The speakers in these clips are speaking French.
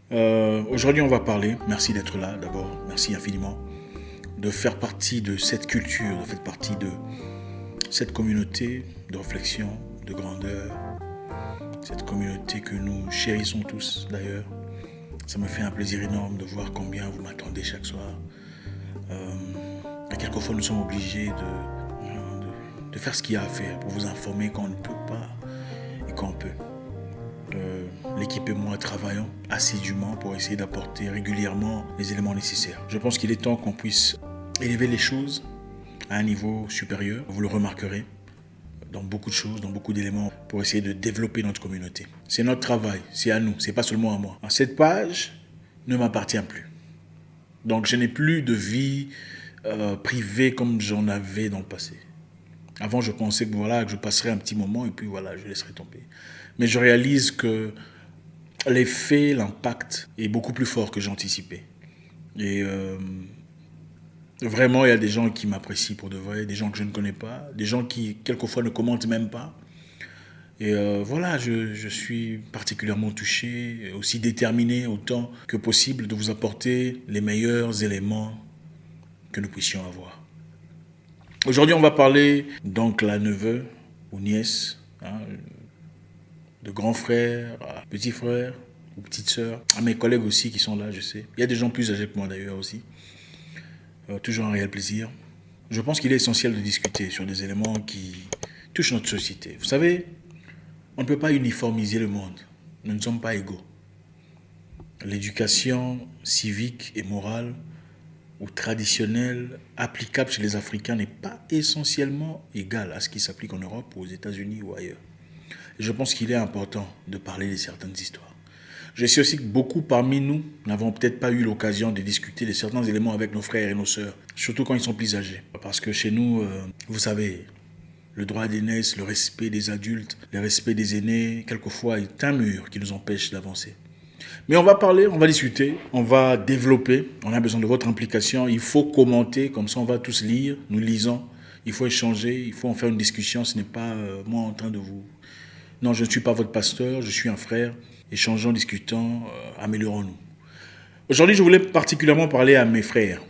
Aujourd'hui, on va parler, merci d'être là d'abord, merci infiniment, de faire partie de cette culture, de faire partie de cette communauté de réflexion, de grandeur, cette communauté que nous chérissons tous d'ailleurs. Ça me fait un plaisir énorme de voir combien vous m'attendez chaque soir. Quelquefois, nous sommes obligés de faire ce qu'il y a à faire pour vous informer quand on ne peut pas et quand on peut. L'équipe et moi travaillons assidûment pour essayer d'apporter régulièrement les éléments nécessaires. Je pense qu'il est temps qu'on puisse élever les choses à un niveau supérieur. Vous le remarquerez dans beaucoup de choses, dans beaucoup d'éléments pour essayer de développer notre communauté. C'est notre travail, c'est à nous, c'est pas seulement à moi. Cette page ne m'appartient plus. Donc je n'ai plus de vie privée comme j'en avais dans le passé. Avant, je pensais que je passerais un petit moment et puis voilà, je laisserai tomber. Mais je réalise que l'effet, l'impact est beaucoup plus fort que j'anticipais. Et vraiment, il y a des gens qui m'apprécient pour de vrai, des gens que je ne connais pas, des gens qui, quelquefois, ne commentent même pas. Et je suis particulièrement touché, aussi déterminé autant que possible de vous apporter les meilleurs éléments que nous puissions avoir. Aujourd'hui, on va parler d'oncle à neveu ou nièce, de grand frère à petit frère ou petite sœur, à mes collègues aussi qui sont là, je sais. Il y a des gens plus âgés que moi d'ailleurs aussi. Toujours un réel plaisir. Je pense qu'il est essentiel de discuter sur des éléments qui touchent notre société. Vous savez, on ne peut pas uniformiser le monde. Nous ne sommes pas égaux. L'éducation civique et morale ou traditionnelle applicable chez les Africains n'est pas essentiellement égale à ce qui s'applique en Europe ou aux États-Unis ou ailleurs. Et je pense qu'il est important de parler de certaines histoires. Je sais aussi que beaucoup parmi nous n'avons peut-être pas eu l'occasion de discuter de certains éléments avec nos frères et nos sœurs, surtout quand ils sont plus âgés. Parce que chez nous, vous savez, le droit d'aînesse, le respect des adultes, le respect des aînés, quelquefois est un mur qui nous empêche d'avancer. Mais on va parler, on va discuter, on va développer, on a besoin de votre implication, il faut commenter, comme ça on va tous lire, nous lisons, il faut échanger, il faut en faire une discussion, ce n'est pas moi en train de vous... Non, je ne suis pas votre pasteur, je suis un frère, échangeons, discutons, améliorons-nous. Aujourd'hui, je voulais particulièrement parler à mes frères.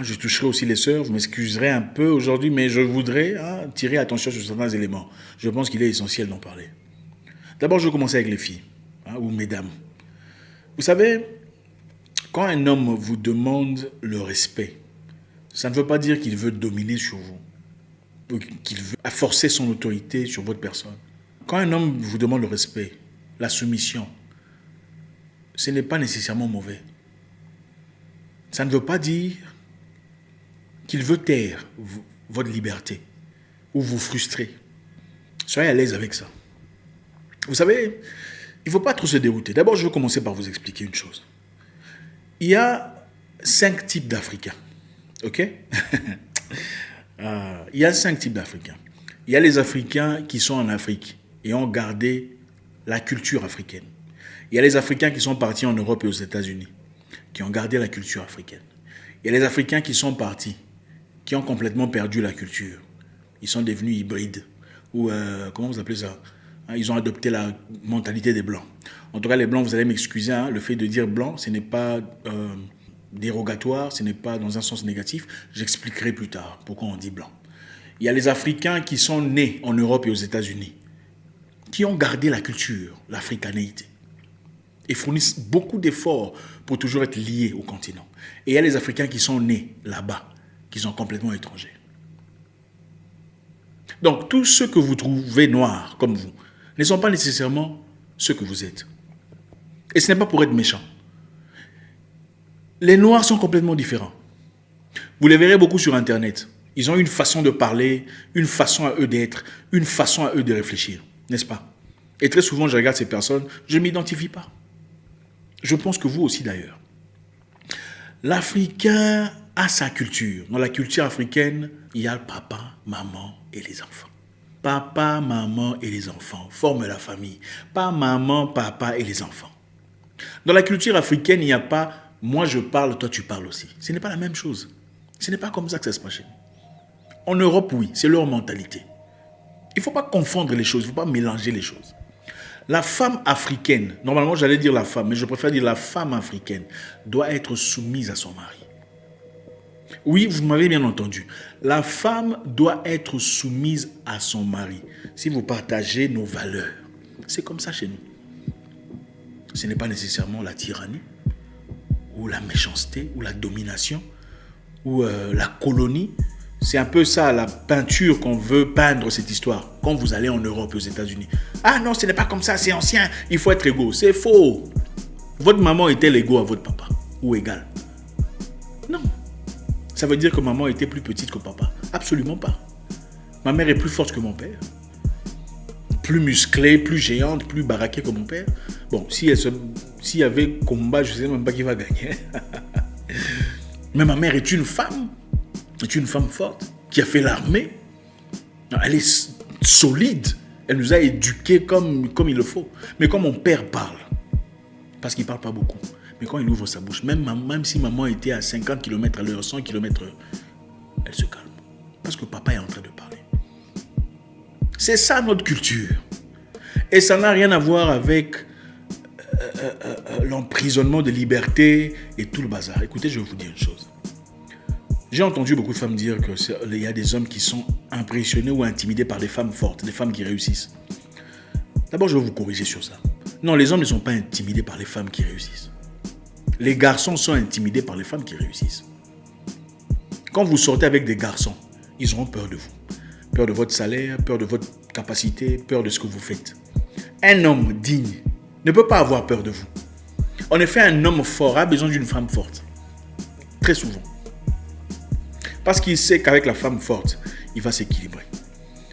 Je toucherai aussi les sœurs, je m'excuserai un peu aujourd'hui, mais je voudrais tirer attention sur certains éléments. Je pense qu'il est essentiel d'en parler. D'abord, je vais commencer avec les filles, ou mesdames. Vous savez, quand un homme vous demande le respect, ça ne veut pas dire qu'il veut dominer sur vous, ou qu'il veut forcer son autorité sur votre personne. Quand un homme vous demande le respect, la soumission, ce n'est pas nécessairement mauvais. Ça ne veut pas dire qu'il veut taire votre liberté ou vous frustrer. Soyez à l'aise avec ça. Vous savez, il ne faut pas trop se dérouter. D'abord, je vais commencer par vous expliquer une chose. Il y a 5 types d'Africains. OK? Il y a 5 types d'Africains. Il y a les Africains qui sont en Afrique et ont gardé la culture africaine. Il y a les Africains qui sont partis en Europe et aux États-Unis, qui ont gardé la culture africaine. Il y a les Africains qui sont partis, qui ont complètement perdu la culture. Ils sont devenus hybrides. Ou, comment vous appelez ça? Ils ont adopté la mentalité des Blancs. En tout cas, les Blancs, vous allez m'excuser, le fait de dire blanc, ce n'est pas dérogatoire, ce n'est pas dans un sens négatif. J'expliquerai plus tard pourquoi on dit blanc. Il y a les Africains qui sont nés en Europe et aux États-Unis, qui ont gardé la culture, l'africanéité, et fournissent beaucoup d'efforts pour toujours être liés au continent. Et il y a les Africains qui sont nés là-bas, qui sont complètement étrangers. Donc, tous ceux que vous trouvez noirs comme vous ne sont pas nécessairement ceux que vous êtes. Et ce n'est pas pour être méchant. Les noirs sont complètement différents. Vous les verrez beaucoup sur Internet. Ils ont une façon de parler, une façon à eux d'être, une façon à eux de réfléchir. N'est-ce pas? Et très souvent, je regarde ces personnes, je ne m'identifie pas. Je pense que vous aussi d'ailleurs. L'Africain a sa culture. Dans la culture africaine, il y a le papa, maman et les enfants. Papa, maman et les enfants forment la famille. Pas maman, papa et les enfants. Dans la culture africaine, il n'y a pas « moi je parle, toi tu parles aussi ». Ce n'est pas la même chose. Ce n'est pas comme ça que ça se passe chez nous. En Europe, oui, c'est leur mentalité. Il ne faut pas confondre les choses, il ne faut pas mélanger les choses. La femme africaine, normalement j'allais dire la femme, mais je préfère dire la femme africaine, doit être soumise à son mari. Oui, vous m'avez bien entendu. La femme doit être soumise à son mari. Si vous partagez nos valeurs, c'est comme ça chez nous. Ce n'est pas nécessairement la tyrannie, ou la méchanceté, ou la domination, ou la colonie. C'est un peu ça, la peinture qu'on veut peindre cette histoire. Quand vous allez en Europe, aux États-Unis. Ah non, ce n'est pas comme ça, c'est ancien, il faut être égaux. C'est faux. Votre maman était égaux à votre papa, ou égal. Non. Ça veut dire que maman était plus petite que papa. Absolument pas. Ma mère est plus forte que mon père. Plus musclée, plus géante, plus baraquée que mon père. Bon, s'il y avait combat, je ne sais même pas qui va gagner. Mais ma mère est une femme forte, qui a fait l'armée. Elle est solide. Elle nous a éduqués comme il le faut. Mais quand mon père parle, parce qu'il ne parle pas beaucoup, mais quand il ouvre sa bouche, même si maman était à 50 km/h, 100 km/h, elle se calme. Parce que papa est en train de parler. C'est ça notre culture. Et ça n'a rien à voir avec l'emprisonnement de liberté et tout le bazar. Écoutez, je vais vous dire une chose. J'ai entendu beaucoup de femmes dire qu'il y a des hommes qui sont impressionnés ou intimidés par des femmes fortes, des femmes qui réussissent. D'abord, je vais vous corriger sur ça. Non, les hommes ne sont pas intimidés par les femmes qui réussissent. Les garçons sont intimidés par les femmes qui réussissent. Quand vous sortez avec des garçons, ils auront peur de vous. Peur de votre salaire, peur de votre capacité, peur de ce que vous faites. Un homme digne ne peut pas avoir peur de vous. En effet, un homme fort a besoin d'une femme forte. Très souvent. Parce qu'il sait qu'avec la femme forte, il va s'équilibrer.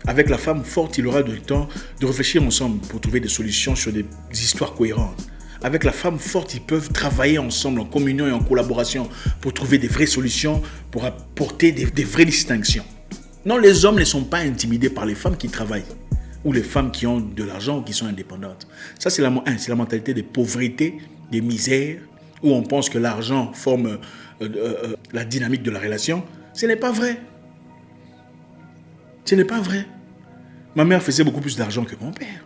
Avec la femme forte, il aura le temps de réfléchir ensemble pour trouver des solutions sur des histoires cohérentes. Avec la femme forte, ils peuvent travailler ensemble en communion et en collaboration pour trouver des vraies solutions, pour apporter des vraies distinctions. Non, les hommes ne sont pas intimidés par les femmes qui travaillent ou les femmes qui ont de l'argent ou qui sont indépendantes. Ça, c'est la mentalité des pauvretés, des misères, où on pense que l'argent forme la dynamique de la relation. Ce n'est pas vrai. Ce n'est pas vrai. Ma mère faisait beaucoup plus d'argent que mon père.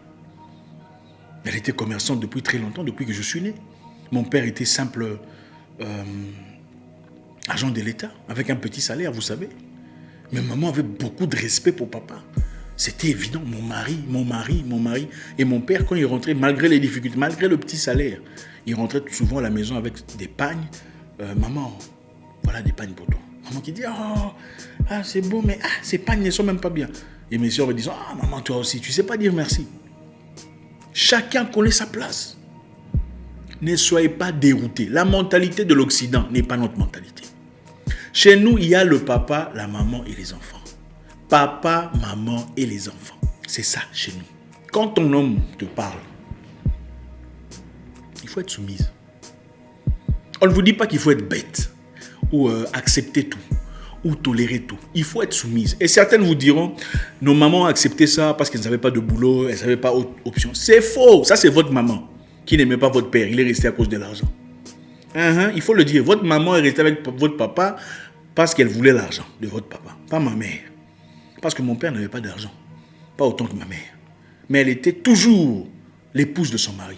Elle était commerçante depuis très longtemps, depuis que je suis né. Mon père était simple agent de l'État, avec un petit salaire, vous savez. Mais maman avait beaucoup de respect pour papa. C'était évident, mon mari. Et mon père, quand il rentrait, malgré les difficultés, malgré le petit salaire, il rentrait souvent à la maison avec des pagnes. Maman, voilà des pagnes pour toi. Maman qui dit, c'est beau, mais ces pagnes ne sont même pas bien. Et mes soeurs me disent, maman, toi aussi, tu ne sais pas dire merci. Chacun connaît sa place. Ne soyez pas déroutés. La mentalité de l'Occident n'est pas notre mentalité. Chez nous, il y a le papa, la maman et les enfants. Papa, maman et les enfants. C'est ça chez nous. Quand ton homme te parle, il faut être soumise. On ne vous dit pas qu'il faut être bête ou accepter tout ou tolérer tout. Il faut être soumise. Et certaines vous diront, nos mamans ont accepté ça parce qu'elles n'avaient pas de boulot, elles n'avaient pas autre option. C'est faux. Ça, c'est votre maman qui n'aimait pas votre père. Il est resté à cause de l'argent. Il faut le dire. Votre maman est restée avec votre papa parce qu'elle voulait l'argent de votre papa. Pas ma mère. Parce que mon père n'avait pas d'argent. Pas autant que ma mère. Mais elle était toujours l'épouse de son mari.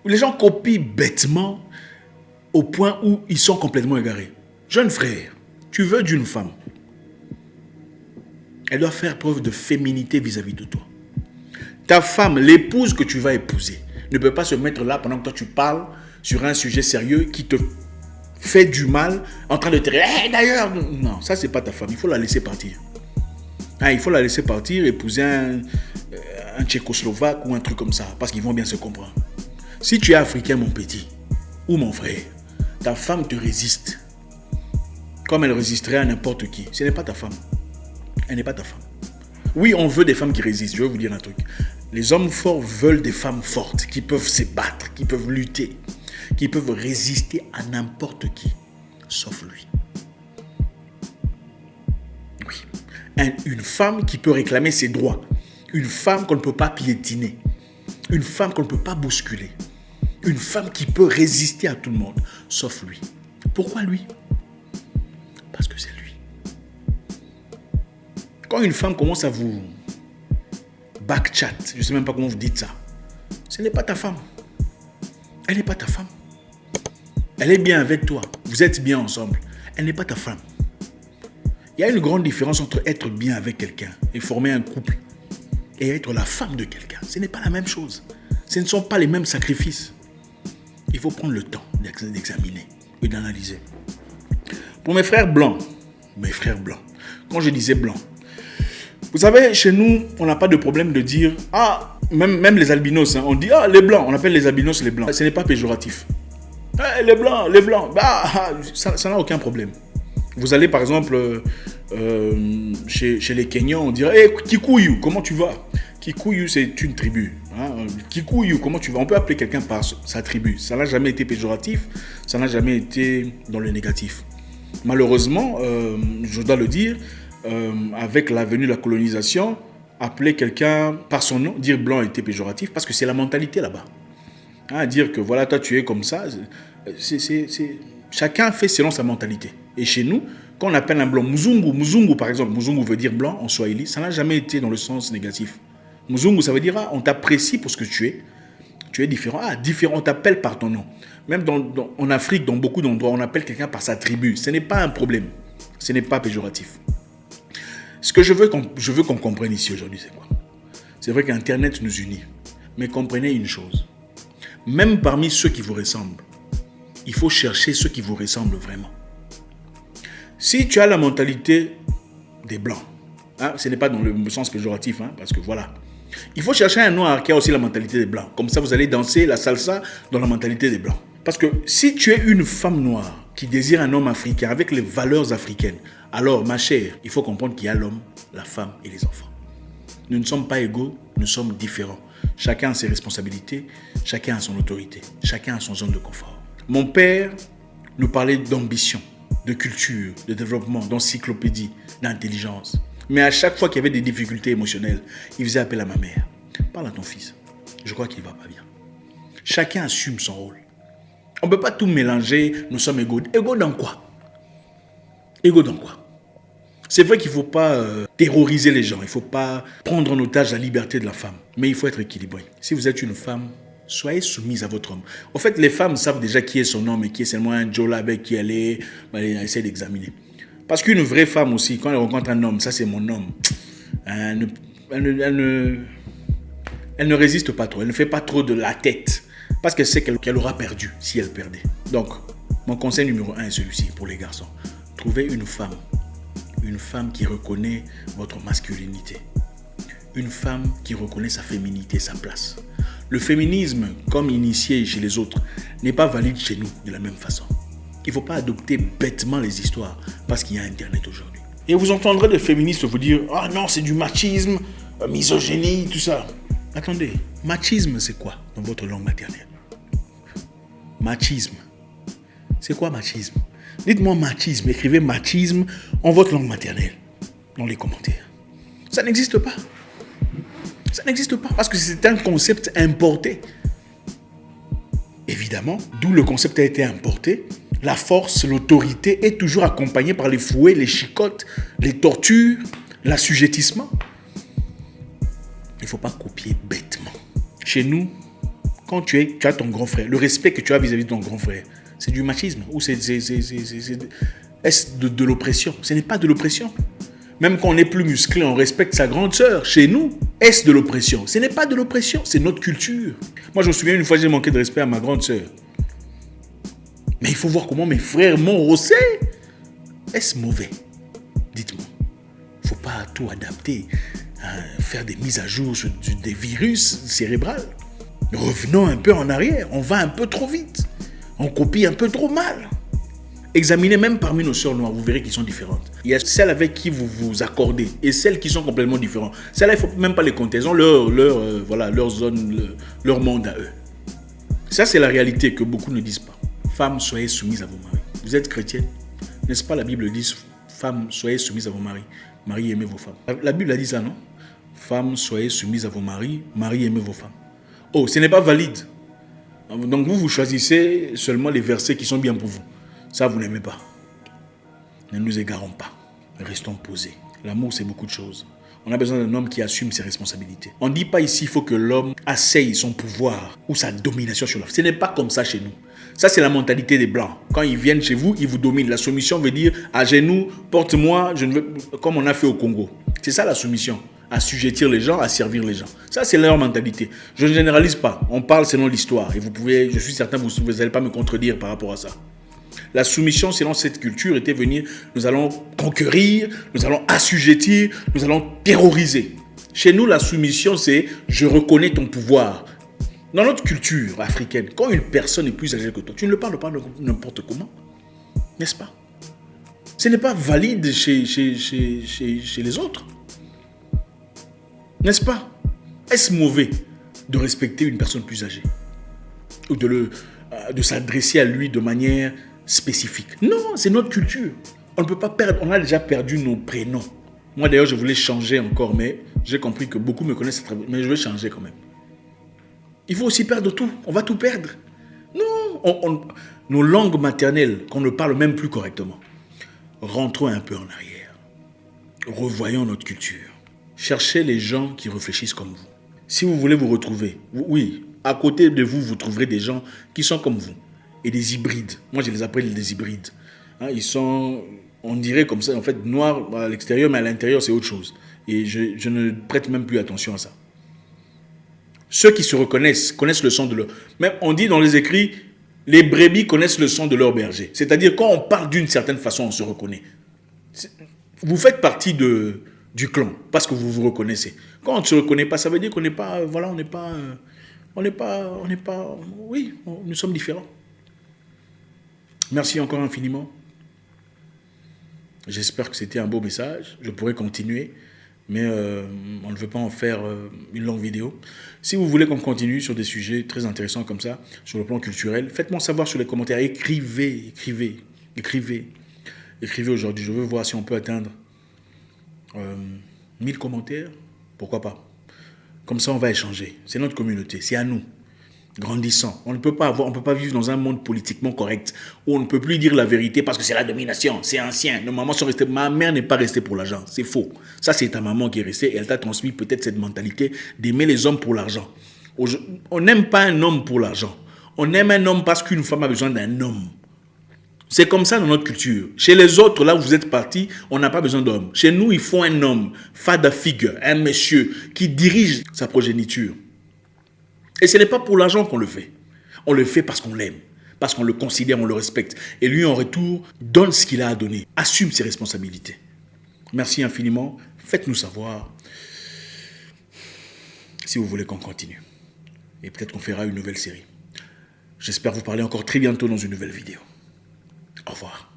Les gens copient bêtement au point où ils sont complètement égarés. Jeune frère, tu veux d'une femme. Elle doit faire preuve de féminité vis-à-vis de toi. Ta femme, l'épouse que tu vas épouser, ne peut pas se mettre là pendant que toi tu parles sur un sujet sérieux qui te fait du mal, en train de te dire, d'ailleurs, non, ça c'est pas ta femme, il faut la laisser partir. Il faut la laisser partir, épouser un Tchécoslovaque ou un truc comme ça, parce qu'ils vont bien se comprendre. Si tu es africain, mon petit, ou mon frère, ta femme te résiste, comme elle résisterait à n'importe qui. Ce n'est pas ta femme. Elle n'est pas ta femme. Oui, on veut des femmes qui résistent, je vais vous dire un truc. Les hommes forts veulent des femmes fortes, qui peuvent se battre, qui peuvent lutter, qui peuvent résister à n'importe qui, sauf lui. Oui. Une femme qui peut réclamer ses droits. Une femme qu'on ne peut pas piétiner. Une femme qu'on ne peut pas bousculer. Une femme qui peut résister à tout le monde, sauf lui. Pourquoi lui? Parce que c'est lui. Quand une femme commence à vous back-chat, je ne sais même pas comment vous dites ça. Ce n'est pas ta femme. Elle n'est pas ta femme. Elle est bien avec toi. Vous êtes bien ensemble. Elle n'est pas ta femme. Il y a une grande différence entre être bien avec quelqu'un et former un couple et être la femme de quelqu'un. Ce n'est pas la même chose. Ce ne sont pas les mêmes sacrifices. Il faut prendre le temps d'examiner et d'analyser. Pour mes frères blancs, quand je disais blanc, vous savez, chez nous, on n'a pas de problème de dire, même les albinos, on dit, les blancs, on appelle les albinos les blancs. Ce n'est pas péjoratif. Les blancs, ça n'a aucun problème. Vous allez par exemple chez les Kenyans, on dirait, Kikuyu, comment tu vas? Kikuyu, c'est une tribu. Kikuyu, comment tu vas? On peut appeler quelqu'un par sa tribu. Ça n'a jamais été péjoratif, ça n'a jamais été dans le négatif. Malheureusement, je dois le dire, avec la venue de la colonisation, appeler quelqu'un par son nom, dire blanc était péjoratif, parce que c'est la mentalité là-bas. Dire que voilà, toi tu es comme ça, chacun fait selon sa mentalité. Et chez nous, quand on appelle un blanc Muzungu par exemple, Muzungu veut dire blanc en Swahili, ça n'a jamais été dans le sens négatif. Muzungu, ça veut dire on t'apprécie pour ce que tu es différent. Différent, on t'appelle par ton nom. Même en Afrique, dans beaucoup d'endroits, on appelle quelqu'un par sa tribu. Ce n'est pas un problème, ce n'est pas péjoratif. Ce que je veux qu'on comprenne ici aujourd'hui, c'est quoi? C'est vrai qu'Internet nous unit, mais comprenez une chose. Même parmi ceux qui vous ressemblent, il faut chercher ceux qui vous ressemblent vraiment. Si tu as la mentalité des Blancs, ce n'est pas dans le sens péjoratif, parce que voilà. Il faut chercher un noir qui a aussi la mentalité des Blancs. Comme ça, vous allez danser la salsa dans la mentalité des Blancs. Parce que si tu es une femme noire qui désire un homme africain avec les valeurs africaines, alors, ma chère, il faut comprendre qu'il y a l'homme, la femme et les enfants. Nous ne sommes pas égaux, nous sommes différents. Chacun a ses responsabilités, chacun a son autorité, chacun a son zone de confort. Mon père nous parlait d'ambition, de culture, de développement, d'encyclopédie, d'intelligence. Mais à chaque fois qu'il y avait des difficultés émotionnelles, il faisait appel à ma mère. Parle à ton fils, je crois qu'il ne va pas bien. Chacun assume son rôle. On ne peut pas tout mélanger, nous sommes égaux. Égaux dans quoi? Égaux dans quoi? C'est vrai qu'il ne faut pas terroriser les gens, il ne faut pas prendre en otage la liberté de la femme, mais il faut être équilibré. Si vous êtes une femme, soyez soumise à votre homme. En fait, les femmes savent déjà qui est son homme et qui est seulement un Jola avec qui elle est, elle essaie d'examiner. Parce qu'une vraie femme aussi, quand elle rencontre un homme, ça c'est mon homme, elle ne résiste pas trop, elle ne fait pas trop de la tête, parce qu'elle sait qu'elle aura perdu si elle perdait. Donc, mon conseil numéro 1 est celui-ci pour les garçons. Trouvez une femme qui reconnaît votre masculinité. Une femme qui reconnaît sa féminité, sa place. Le féminisme, comme initié chez les autres, n'est pas valide chez nous de la même façon. Il ne faut pas adopter bêtement les histoires parce qu'il y a Internet aujourd'hui. Et vous entendrez des féministes vous dire « Ah non, c'est du machisme, misogynie, tout ça. » Attendez, machisme c'est quoi dans votre langue maternelle? Machisme. C'est quoi machisme? Dites-moi machisme, écrivez machisme en votre langue maternelle, dans les commentaires. Ça n'existe pas. Ça n'existe pas parce que c'est un concept importé. Évidemment, d'où le concept a été importé, la force, l'autorité est toujours accompagnée par les fouets, les chicottes, les tortures, l'assujettissement. Il ne faut pas copier bêtement. Chez nous, quand tu as ton grand frère, le respect que tu as vis-à-vis de ton grand frère, c'est du machisme ou est-ce de l'oppression? Ce n'est pas de l'oppression. Même quand on est plus musclé, on respecte sa grande sœur. Chez nous, est-ce de l'oppression? Ce n'est pas de l'oppression, c'est notre culture. Moi, je me souviens une fois, j'ai manqué de respect à ma grande sœur. Mais il faut voir comment mes frères m'ont rossé. Est-ce mauvais? Dites-moi. Il ne faut pas tout adapter, faire des mises à jour sur des virus cérébrales. Revenons un peu en arrière, on va un peu trop vite. On copie un peu trop mal. Examinez même parmi nos sœurs noires, vous verrez qu'elles sont différentes. Il y a celles avec qui vous vous accordez et celles qui sont complètement différentes. Celles-là, il ne faut même pas les compter. Elles ont leur zone, leur monde à eux. Ça, c'est la réalité que beaucoup ne disent pas. Femmes, soyez soumises à vos maris. Vous êtes chrétienne, n'est-ce pas? La Bible dit, femmes, soyez soumises à vos maris. Maris, aimez vos femmes. La Bible a dit ça, non? Femmes, soyez soumises à vos maris. Maris, aimez vos femmes. Oh, ce n'est pas valide. Donc vous choisissez seulement les versets qui sont bien pour vous. Ça, vous n'aimez pas. Ne nous égarons pas. Restons posés. L'amour, c'est beaucoup de choses. On a besoin d'un homme qui assume ses responsabilités. On ne dit pas ici, il faut que l'homme asseye son pouvoir ou sa domination sur l'autre. Ce n'est pas comme ça chez nous. Ça, c'est la mentalité des Blancs. Quand ils viennent chez vous, ils vous dominent. La soumission veut dire, à genoux, porte-moi, je ne veux... comme on a fait au Congo. C'est ça la soumission. Assujettir les gens, à servir les gens. Ça, c'est leur mentalité. Je ne généralise pas. On parle selon l'histoire. Et vous pouvez, je suis certain, vous n'allez pas me contredire par rapport à ça. La soumission, selon cette culture, était venir, nous allons conquérir, nous allons assujettir, nous allons terroriser. Chez nous, la soumission, c'est je reconnais ton pouvoir. Dans notre culture africaine, quand une personne est plus âgée que toi, tu ne le parles pas n'importe comment. N'est-ce pas? Ce n'est pas valide chez les autres. N'est-ce pas? Est-ce mauvais de respecter une personne plus âgée? Ou de s'adresser à lui de manière spécifique? Non, c'est notre culture. On ne peut pas perdre, on a déjà perdu nos prénoms. Moi d'ailleurs, je voulais changer encore, mais j'ai compris que beaucoup me connaissent, mais je vais changer quand même. Il faut aussi perdre tout. On va tout perdre. Non, nos langues maternelles, qu'on ne parle même plus correctement. Rentrons un peu en arrière. Revoyons notre culture. Cherchez les gens qui réfléchissent comme vous. Si vous voulez vous retrouver, oui, à côté de vous, vous trouverez des gens qui sont comme vous. Et des hybrides. Moi, je les appelle des hybrides. Hein, ils sont, on dirait comme ça, en fait, noirs à l'extérieur, mais à l'intérieur, c'est autre chose. Et je ne prête même plus attention à ça. Ceux qui se reconnaissent, connaissent le son de leur... Même on dit dans les écrits, les brebis connaissent le son de leur berger. C'est-à-dire, quand on parle d'une certaine façon, on se reconnaît. Vous faites partie du clan, parce que vous vous reconnaissez. Quand on ne se reconnaît pas, ça veut dire qu'on n'est pas... Voilà, oui, nous sommes différents. Merci encore infiniment. J'espère que c'était un beau message. Je pourrais continuer, mais on ne veut pas en faire une longue vidéo. Si vous voulez qu'on continue sur des sujets très intéressants comme ça, sur le plan culturel, faites-moi savoir sur les commentaires. Écrivez aujourd'hui. Je veux voir si on peut atteindre 1000 commentaires. Pourquoi pas? Comme ça, on va échanger. C'est notre communauté, c'est à nous. Grandissant. On ne peut pas vivre dans un monde politiquement correct où on ne peut plus dire la vérité parce que c'est la domination, c'est ancien. Nos mamans sont restées. Ma mère n'est pas restée pour l'argent, c'est faux. Ça, c'est ta maman qui est restée et elle t'a transmis peut-être cette mentalité d'aimer les hommes pour l'argent. On n'aime pas un homme pour l'argent. On aime un homme parce qu'une femme a besoin d'un homme. C'est comme ça dans notre culture. Chez les autres, là où vous êtes partis, on n'a pas besoin d'hommes. Chez nous, il faut un homme, father figure, un monsieur qui dirige sa progéniture. Et ce n'est pas pour l'argent qu'on le fait. On le fait parce qu'on l'aime, parce qu'on le considère, on le respecte. Et lui, en retour, donne ce qu'il a à donner. Assume ses responsabilités. Merci infiniment. Faites-nous savoir si vous voulez qu'on continue. Et peut-être qu'on fera une nouvelle série. J'espère vous parler encore très bientôt dans une nouvelle vidéo. Au revoir.